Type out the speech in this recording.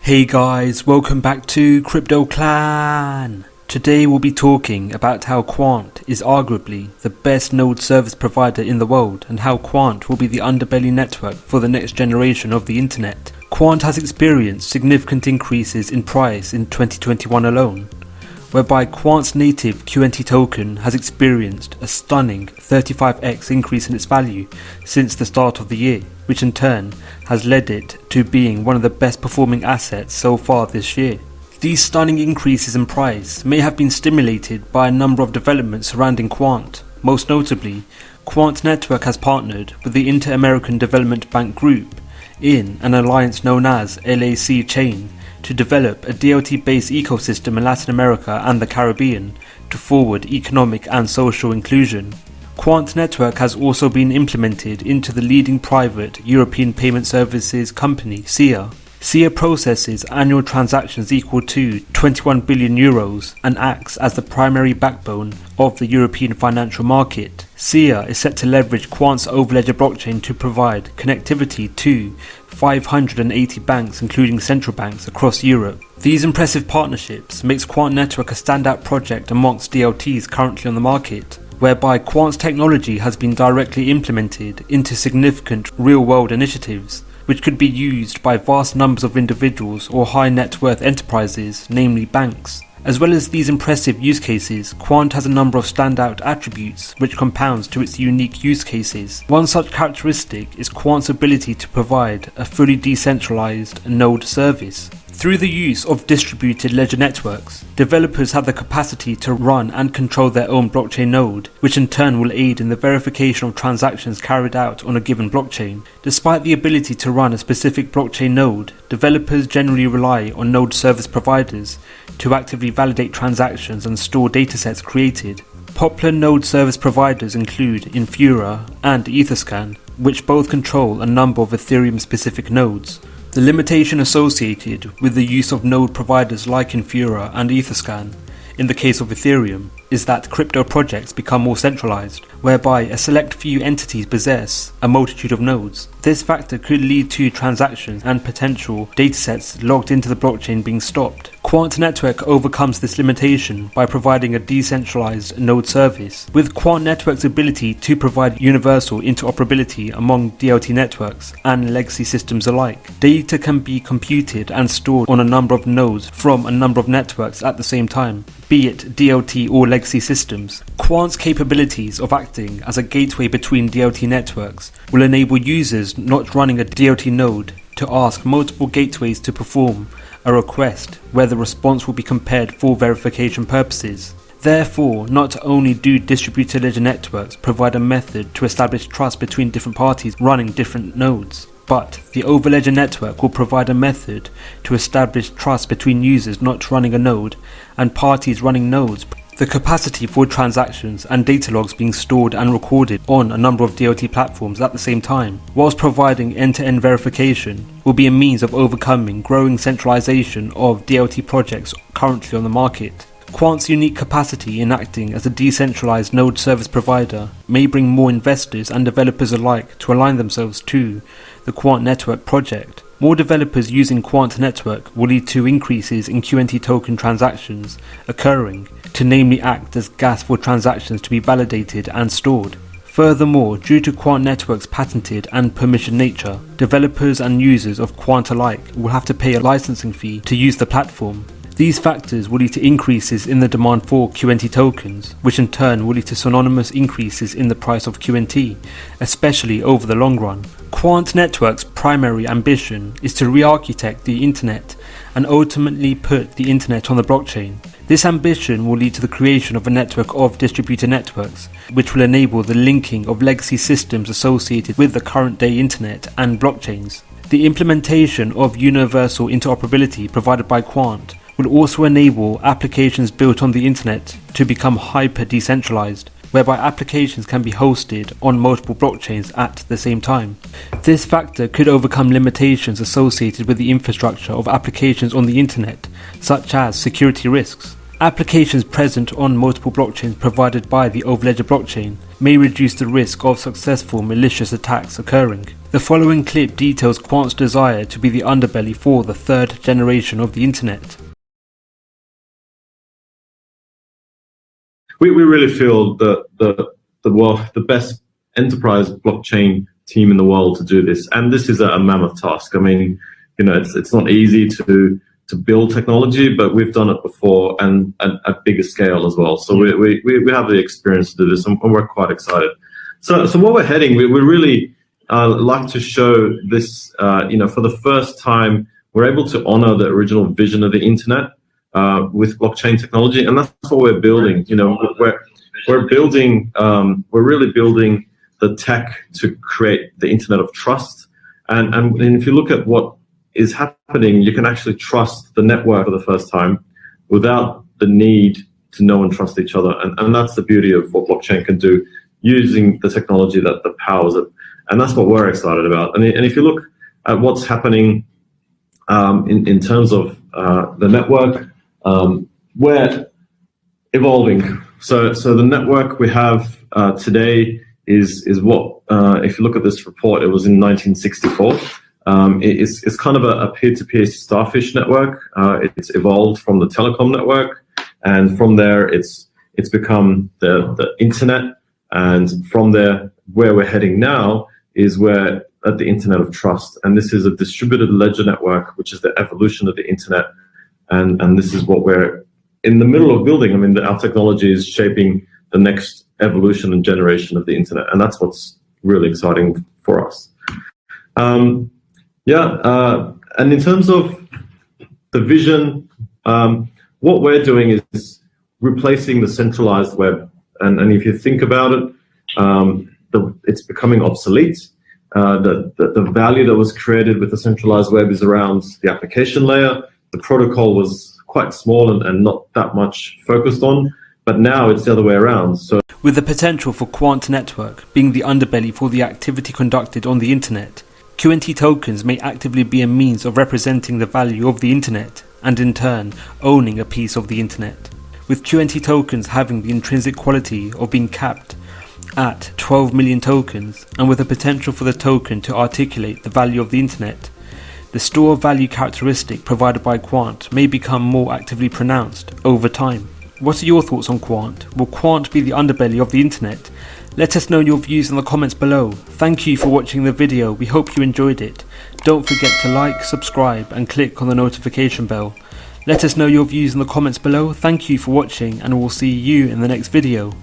Hey guys, welcome back to Crypto Clan. Today we'll be talking about how Quant is arguably the best node service provider in the world and how Quant will be the underbelly network for the next generation of the internet. Quant has experienced significant increases in price in 2021 alone, whereby Quant's native QNT token has experienced a stunning 35x increase in its value since the start of the year, which in turn has led it to being one of the best performing assets so far this year. These stunning increases in price may have been stimulated by a number of developments surrounding Quant. Most notably, Quant Network has partnered with the Inter-American Development Bank Group in an alliance known as LAC Chain to develop a DLT-based ecosystem in Latin America and the Caribbean to forward economic and social inclusion. Quant Network has also been implemented into the leading private European payment services company, SIA. SIA processes annual transactions equal to 21 billion euros and acts as the primary backbone of the European financial market. SIA is set to leverage Quant's overledger blockchain to provide connectivity to 580 banks, including central banks across Europe. These impressive partnerships makes Quant Network a standout project amongst DLTs currently on the market, whereby Quant's technology has been directly implemented into significant real-world initiatives, which could be used by vast numbers of individuals or high net worth enterprises, namely banks. As well as these impressive use cases, Quant has a number of standout attributes which compounds to its unique use cases. One such characteristic is Quant's ability to provide a fully decentralized node service. Through the use of distributed ledger networks, developers have the capacity to run and control their own blockchain node, which in turn will aid in the verification of transactions carried out on a given blockchain. Despite the ability to run a specific blockchain node, developers generally rely on node service providers to actively validate transactions and store datasets created. Popular node service providers include Infura and Etherscan, which both control a number of Ethereum-specific nodes. The limitation associated with the use of node providers like Infura and Etherscan, in the case of Ethereum, is that crypto projects become more centralized, whereby a select few entities possess a multitude of nodes. This factor could lead to transactions and potential datasets logged into the blockchain being stopped. Quant Network overcomes this limitation by providing a decentralized node service. With Quant Network's ability to provide universal interoperability among DLT networks and legacy systems alike, data can be computed and stored on a number of nodes from a number of networks at the same time, be it DLT or legacy systems. Quant's capabilities of acting as a gateway between DLT networks will enable users not running a DLT node to ask multiple gateways to perform a request where the response will be compared for verification purposes. Therefore, not only do distributed ledger networks provide a method to establish trust between different parties running different nodes, but the overledger network will provide a method to establish trust between users not running a node and parties running nodes. The capacity for transactions and data logs being stored and recorded on a number of DLT platforms at the same time, whilst providing end-to-end verification, will be a means of overcoming growing centralization of DLT projects currently on the market. Quant's unique capacity in acting as a decentralized node service provider may bring more investors and developers alike to align themselves to the Quant Network project. More developers using Quant Network will lead to increases in QNT token transactions occurring, to namely act as gas for transactions to be validated and stored. Furthermore, due to Quant Network's patented and permissioned nature, developers and users of Quant alike will have to pay a licensing fee to use the platform. These factors will lead to increases in the demand for QNT tokens, which in turn will lead to synonymous increases in the price of QNT, especially over the long run. Quant Network's primary ambition is to re-architect the internet and ultimately put the internet on the blockchain. This ambition will lead to the creation of a network of distributed networks, which will enable the linking of legacy systems associated with the current day internet and blockchains. The implementation of universal interoperability provided by Quant will also enable applications built on the internet to become hyper-decentralized, whereby applications can be hosted on multiple blockchains at the same time. This factor could overcome limitations associated with the infrastructure of applications on the internet, such as security risks. Applications present on multiple blockchains provided by the overledger blockchain may reduce the risk of successful malicious attacks occurring. The following clip details Quant's desire to be the underbelly for the third generation of the internet. We really feel that the best enterprise blockchain team in the world to do this, and this is a mammoth task. I mean, it's not easy to build technology, but we've done it before and at bigger scale as well. So we have the experience to do this, and we're quite excited. So where we're heading, we really like to show this. For the first time, we're able to honor the original vision of the internet with blockchain technology, and that's what we're building. We're really building the tech to create the internet of trust. And if you look at what is happening, you can actually trust the network for the first time without the need to know and trust each other. And that's the beauty of what blockchain can do using the technology that powers it. And that's what we're excited about. And if you look at what's happening in terms of the network, we're evolving. So the network we have today is what, if you look at this report, it was in 1964. It's kind of a peer-to-peer starfish network. It's evolved from the telecom network, and from there it's become the internet. And from there, where we're heading now is we're at the internet of trust. And this is a distributed ledger network, which is the evolution of the internet. And this is what we're in the middle of building. I mean, our technology is shaping the next evolution and generation of the internet. And that's what's really exciting for us. And in terms of the vision, what we're doing is replacing the centralized web. And if you think about it, it's becoming obsolete. The value that was created with the centralized web is around the application layer. The protocol was quite small and not that much focused on, but now it's the other way around. So, with the potential for Quant Network being the underbelly for the activity conducted on the internet, QNT tokens may actively be a means of representing the value of the internet and in turn owning a piece of the internet. With QNT tokens having the intrinsic quality of being capped at 12 million tokens, and with the potential for the token to articulate the value of the internet, the store of value characteristic provided by Quant may become more actively pronounced over time. What are your thoughts on Quant? Will Quant be the underbelly of the internet? Let us know your views in the comments below. Thank you for watching the video. We hope you enjoyed it. Don't forget to like, subscribe and click on the notification bell. Let us know your views in the comments below. Thank you for watching, and we'll see you in the next video.